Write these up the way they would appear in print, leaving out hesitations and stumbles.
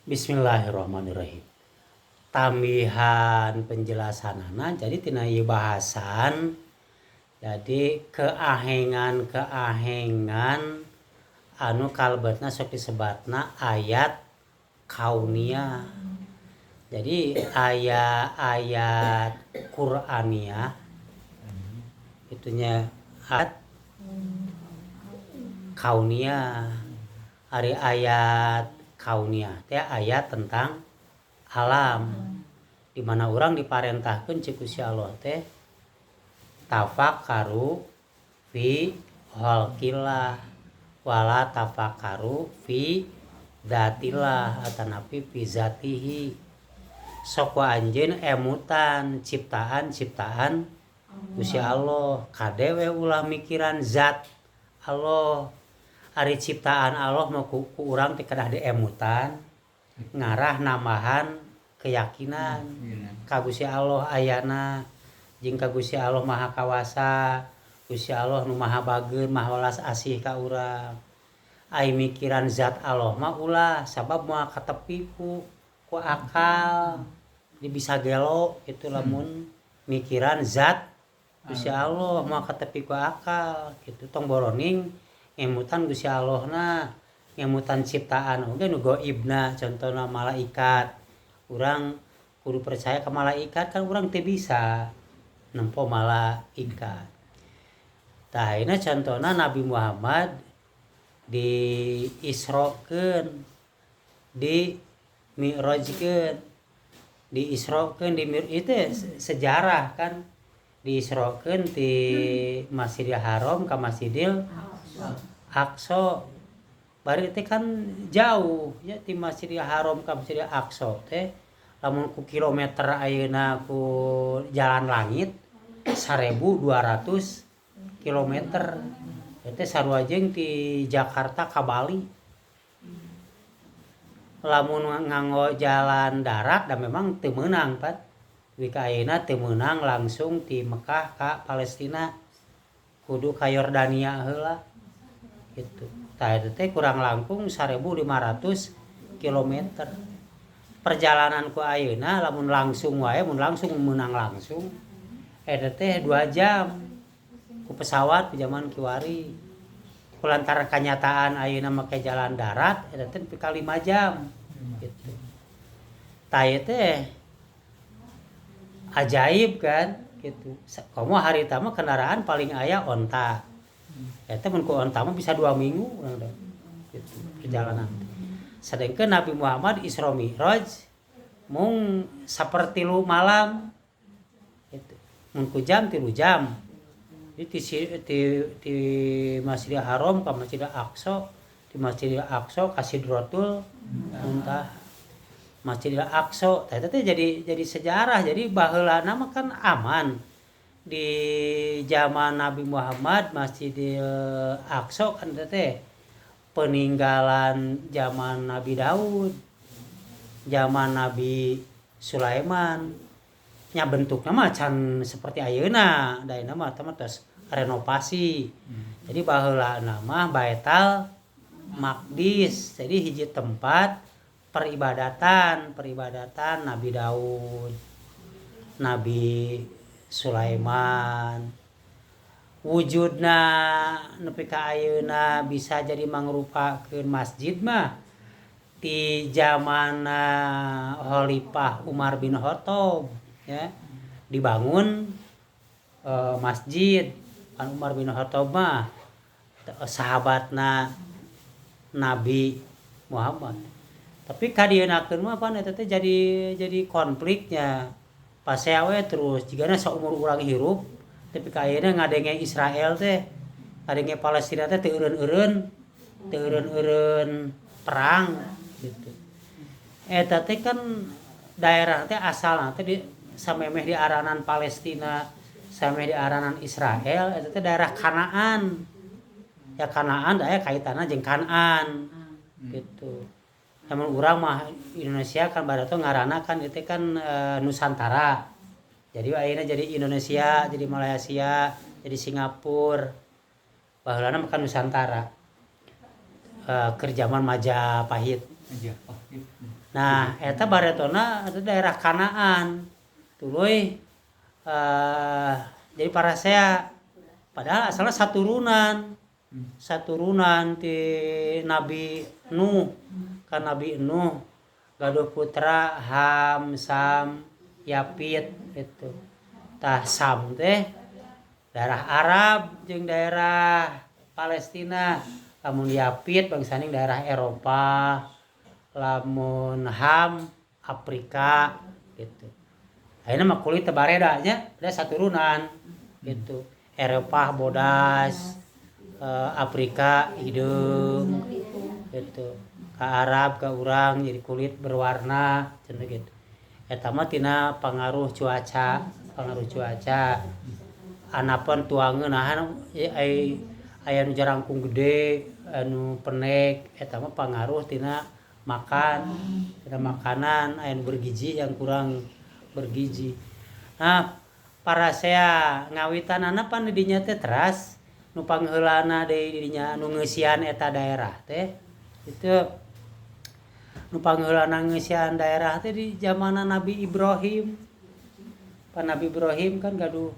Bismillahirrahmanirrahim. Tambihan penjelasanana jadi tina ieu bahasan jadi keahengan anu kalebetna sok disebatna ayat kauniyah. Jadi ayat Qur'aniyah itunya ayat kauniyah. Ari ayat kauniyah teh ayat tentang alam, di mana orang diparentahkeun ci Gusti Allah teh tafakkaru fi khalqillah wala tafakkaru fi datillah atanapi fi zatihi. Sok wa anjeun emutan ciptaan Gusti Allah, kadewe ulah mikiran zat Allah. Ari ciptaan Allah mah ku urang teh kedah diemutan ngarah nambahan keyakinan ka Gusti Allah ayana jeung ka Gusti Allah maha kawasa, Gusti Allah nu maha bageun maha welas asih ka urang. Ai mikiran zat Allah mah ulah sabab moal katepi ku akal di bisa gelo itu lamun mikiran zat Gusti Allah moal katepi ku akal kitu tong boroning emutan Gusti Allahna, emutan ciptaan oge nu gaibna contohna malaikat. Urang kudu percaya ka malaikat kan urang teu bisa nempo malaikat. Tah ayeuna contohna Nabi Muhammad di Israkeun, di Mi'rajkeun. Di Israkeun di itu sejarah kan di Israkeun ti Masjidil Haram ka Masjidil Aqsa. Bari teh kan jauh ya ti Masjidil Haram ka Masjidil Aqsa teh lamun ku kilometer ayeuna ku jalan langit 1200 kilometer. Teh sarua jeung ti Jakarta ka Bali. Lamun nganggo jalan darat da memang teu meunang pat. Wika ayeuna teu meunang langsung ti Mekah ka Palestina. Kudu ka Yordania heula. Gitu. Tah eta teh kurang langkung 1500 kilometer. Perjalanan ku ayeuna lamun langsung wae mun langsung meunang langsung eta teh 2 jam ku pesawat di zaman kiwari. Kulantaran kanyataan ayeuna make jalan darat eta teh nepi ka 5 jam gitu. Tah teh ajaib kan gitu. Komo harita mah kendaraan paling aya onta. Eta mun ku onta mah bisa 2 minggu gitu perjalanan. Sedengkeun Nabi Muhammad Isra Mi'raj mung sapertilu malam gitu. Mun ku jam 3 jam. Di Masjidil Haram ka Masjidil Aqsa, di Masjidil Aqsa ka Sidratul Muntaha. Masjidil Aqsa eta teh jadi sejarah. Jadi baheulana mah kan aman. Di zaman Nabi Muhammad Masjidil Aqsa kan teh peninggalan zaman Nabi Daud, zaman Nabi Sulaiman. Nya bentukna mah can seperti ayeuna, daina mah tos renovasi. Jadi baheulana mah Baitul Maqdis. Jadi hiji tempat peribadatan Nabi Daud, Nabi Sulaiman. Wujudna nepi ka ayeuna bisa jadi mangrupakeun masjid mah ti zamanna Khalifah Umar bin Khattab ya. Dibangun masjid kan Umar bin Khattab mah sahabatna Nabi Muhammad. Tapi kadienakeun mah pan eta teh jadi konfliknya. Pas we terus jigana saumur urang hirup tapi ka ayeuna ngadenge Israel teh ngadenge Palestina teh teu eureun perang gitu. Eta teh kan daerah teh asalna teh samemeh di aranan Palestina, samemeh di aranan Israel eta teh daerah Kanaan. Ya Kanaan aya kaitanna jeung Kanaan gitu. Namun urang mah Indonesia kan barato ngaranna kan itu kan Nusantara. Jadi ayeuna jadi Indonesia, jadi Malaysia, jadi Singapura. Baheulana mah kan Nusantara. Keur zaman Majapahit. Nah eta baretona itu daerah Kanaan tuluy jadi parasea padahal asalnya saturunan ti Nabi Nuh kan Nabi Nuh gaduh putra Ham, Sam, Yapit itu. Tah Sam teh daerah Arab jeung daerah Palestina. Lamun Yapit bangsaning daerah Eropa, lamun Ham Afrika gitu. Ayeuna mah kulit teu bareda nya, da saturunan gitu. Eropa bodas, Afrika hideung gitu. Ka Arab ka urang jadi kulit berwarna cenah gitu. Eta mah tina pengaruh cuaca. Anapan tuangeun aya nu jarangkung gede, anu pendek, eta mah pengaruh tina makanan, aya nu bergizi yang kurang bergizi. Nah, parasea ngawitanana pan di dinya teh teras nu pangheulana deui di dinya nu ngeusian eta daerah teh. Itu nu pangheulana ngeusian daerah teh di zamanna Nabi Ibrahim. Pan Nabi Ibrahim kan gaduh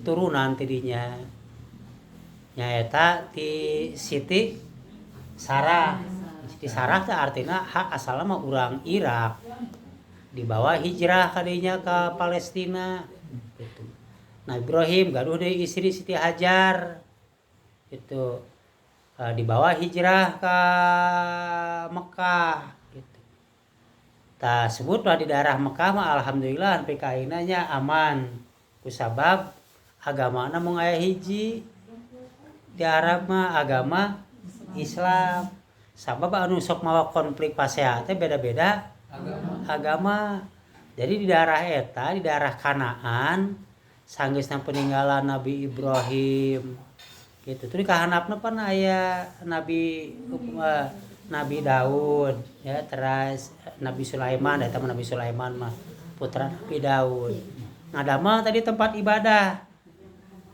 turunan ti dinya. Nyaeta ti Siti Sarah. Siti Sarah teh artina asalna mah urang Irak. Dibawa hijrah ka dinya ka Palestina gitu. Nabi Ibrahim gaduh deui istri Siti Hajar. Itu dibawa hijrah ke Mekah gitu. Tah sebutlah di daerah Mekah mah alhamdulillah sampai ka ayeuna nya aman. Kusabab agamana mung aya hiji. Di Arab mah agama Islam. Sabab anu sok mawa konflik pasea teh beda-beda agama. Jadi di daerah eta, di daerah Kanaan sanggeusna peninggalan Nabi Ibrahim gitu. Terus kahanapna pan aya Nabi Daud ya, terus Nabi Sulaiman, eta Nabi Sulaiman mah putra Nabi Daud. Ngadamel tadi tempat ibadah.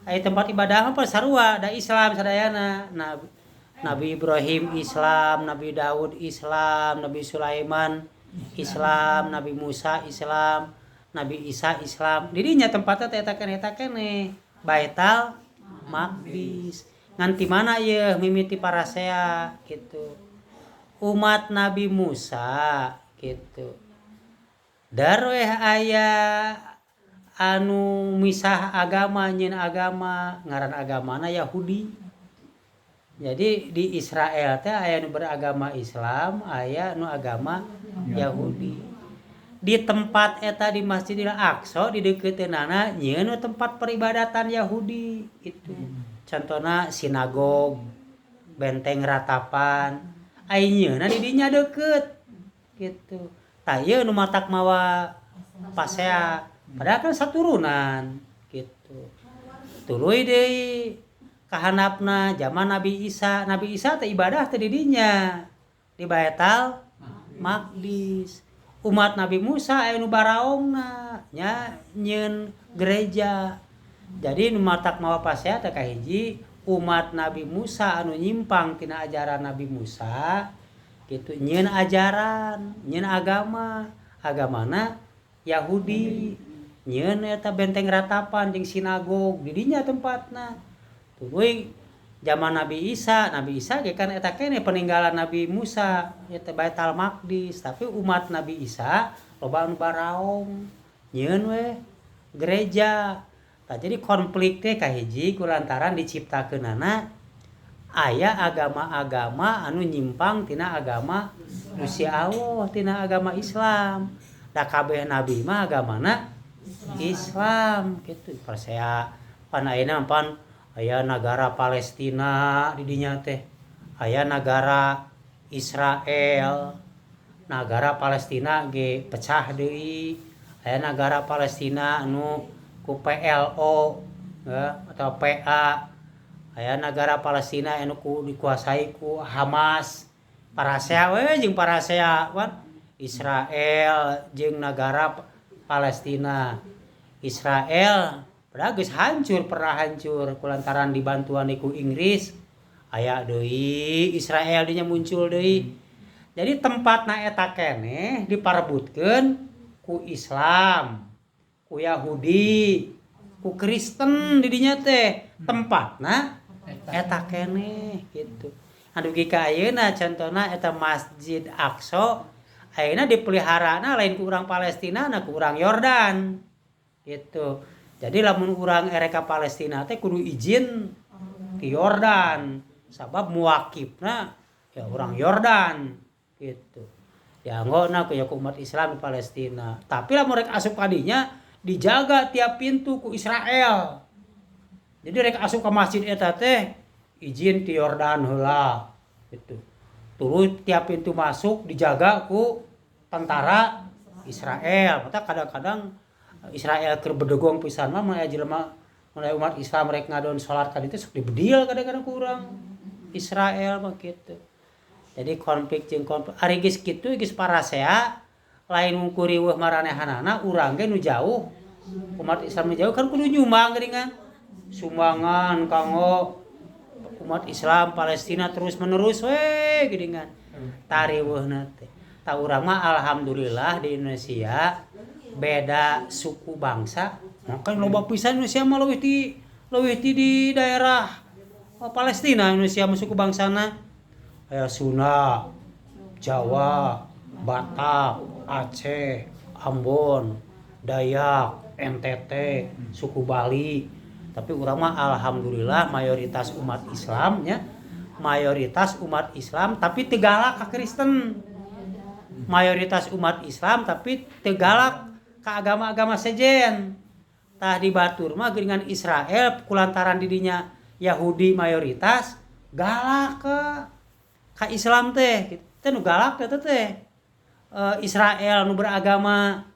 Aya tempat ibadah mah sarua da Islam sadayana. Nabi Ibrahim Islam, Nabi Daud Islam, Nabi Sulaiman Islam, Nabi Musa Islam, Nabi Isa Islam. Di dinya tempatna teh eta keneh Baital Maqdis. Nganti mana ye mimiti parasea gitu. Umat Nabi Musa gitu. Darweh aya anu misah agama nyeun agama, ngaran agamana Yahudi. Jadi di Israel teh aya nu beragama Islam, aya nu agama Yahudi. Di tempat eta di Masjidil Aqsa di deukeuteunnana nyeun tempat peribadatan Yahudi itu. Contohna sinagog, benteng ratapan, aya nyeuna di dinya deukeut gitu. Tah ieu nu matak mawa pasea padahal kan saturunan gitu. Tuluy deui kahanapna zaman Nabi Isa teh ibadah teh di dinya di Baital Maqdis. Umat Nabi Musa aya nu baraongna nya nyeun gereja. Jadi nu matak mawa pasea teh kahiji umat Nabi Musa anu nyimpang tina ajaran Nabi Musa gitu, nyeun ajaran, nyeun agamana Yahudi. Nyeun eta benteng ratapan jeung sinagog di dinya tempatna. Tuluy zaman Nabi Isa ge kan eta keneh peninggalan Nabi Musa eta Baitul Maqdis, tapi umat Nabi Isa loba anu baraong nyeun we gereja. Tah jadi konflik teh kahiji kulantaran diciptakeunana aya agama-agama anu nyimpang tina agama Gusti Allah, tina agama Islam. Da kabeh nabi mah agamana Islam gitu. Persea pan ayeuna pan aya negara Palestina di dinya teh. Aya negara Israel. Negara Palestina ge pecah deui. Aya negara Palestina anu ku PLO ya, atau PA. Aya negara Palestina anu dikuasai ku Hamas. Parasea we jeung parasea pan Israel jeung negara Palestina. Israel padahal geus pernah hancur kulantaran dibantuan ku Inggris. Aya deui Israel dinya muncul deui. Jadi tempatna eta keneh diparebutkeun ku Islam, ku Yahudi, ku Kristen di dinya teh. Tempatna eta keneh gitu. Anu dugi ka ayeuna contona eta Masjid Aqsa ayeuna dipeliharana lain ku urang Palestina na ku urang Yordan. Gitu. Jadi lamun urang erek ka Palestina teh kudu izin ke Yordan. Sabab muwakifna ya urang Yordan gitu. Ya anggona ku umat Islam di Palestina. Tapi lamun rek asup ka dinya dijaga tiap pintu ku Israel. Jadi rek asup ka masjid eta teh izin ti Yordan heula gitu. Terus tiap pintu masuk dijaga ku tentara Israel. Mata kadang-kadang Israel keur bedegong pisan mah mun aya jelema mulai umat Islam rek ngadon salat ka ditu sok dibedil kadang-kadang ku urang Israel mah kitu. Jadi konflik jeung konflik ari geus kitu geus parasea lain ngukur riweuh maranehanana urang ge nu jauh umat Islam nu jauh kan kudu nyumbang geuningan sumbangan kanggo umat Islam Palestina terus menerus we geuningan tariweuhna teh ta urang mah alhamdulillah di Indonesia beda suku bangsa maka loba pisan Indonesia mah leuwih ti di daerah Palestina Indonesia mah suku bangsana aya Sunda, Jawa, Batak, Aceh, Ambon, Dayak, NTT, suku Bali. Tapi urang mah alhamdulillah mayoritas umat Islam nya. Mayoritas umat Islam tapi teu galak ka Kristen. Mayoritas umat Islam tapi teu galak ka agama-agama sejen. Tah di batur mah geuningan Israel kulantaran di dinya Yahudi mayoritas galak ka Islam teh kitu nu galak teh Israel nu beragama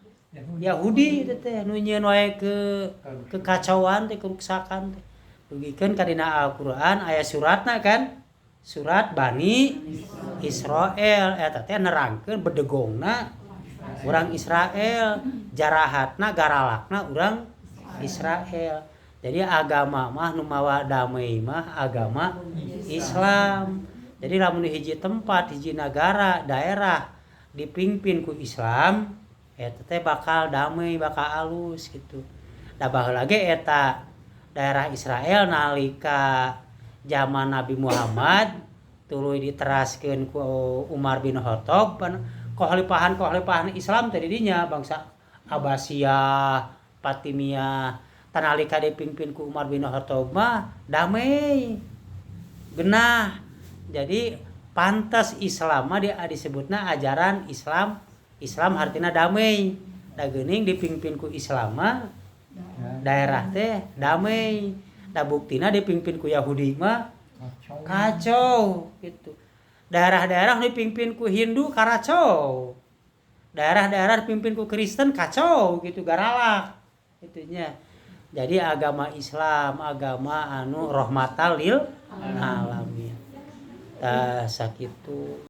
Yahudi teh nu nyieun wae ke kekacauan teh kerusakan teh dugikeun ka dina Al-Qur'an aya suratna kan surat Bani Israel eta teh nerangkeun bedegongna urang Israel jarahatna garalakna urang Israel. Jadi agama mah nu mawa damai mah agama Islam. Jadi lamun di hiji tempat, hiji negara, daerah dipimpin ku Islam, eta teh bakal damai, bakal alus gitu. Da baheula ge eta daerah Israel nalika zaman Nabi Muhammad tuluy diteraskeun ku Umar bin Khattab kekhalifahan Islam teh di dinya bangsa Abbasiyah, Fatimiyah, tanalika dipimpin ku Umar bin Khattab mah damai. Genah. Jadi pantas Islam mah disebutna ajaran Islam. Islam artinya damai. Da geuning dipimpin ku Islam mah daerah teh damai. Da buktina dipimpin ku Yahudi mah kacau gitu. Daerah-daerah dipimpin ku Hindu karacau. Daerah-daerah dipimpin ku Kristen kacau gitu garalak. Itunya. Jadi agama Islam agama anu rahmatan lil alamin. Tah sakitu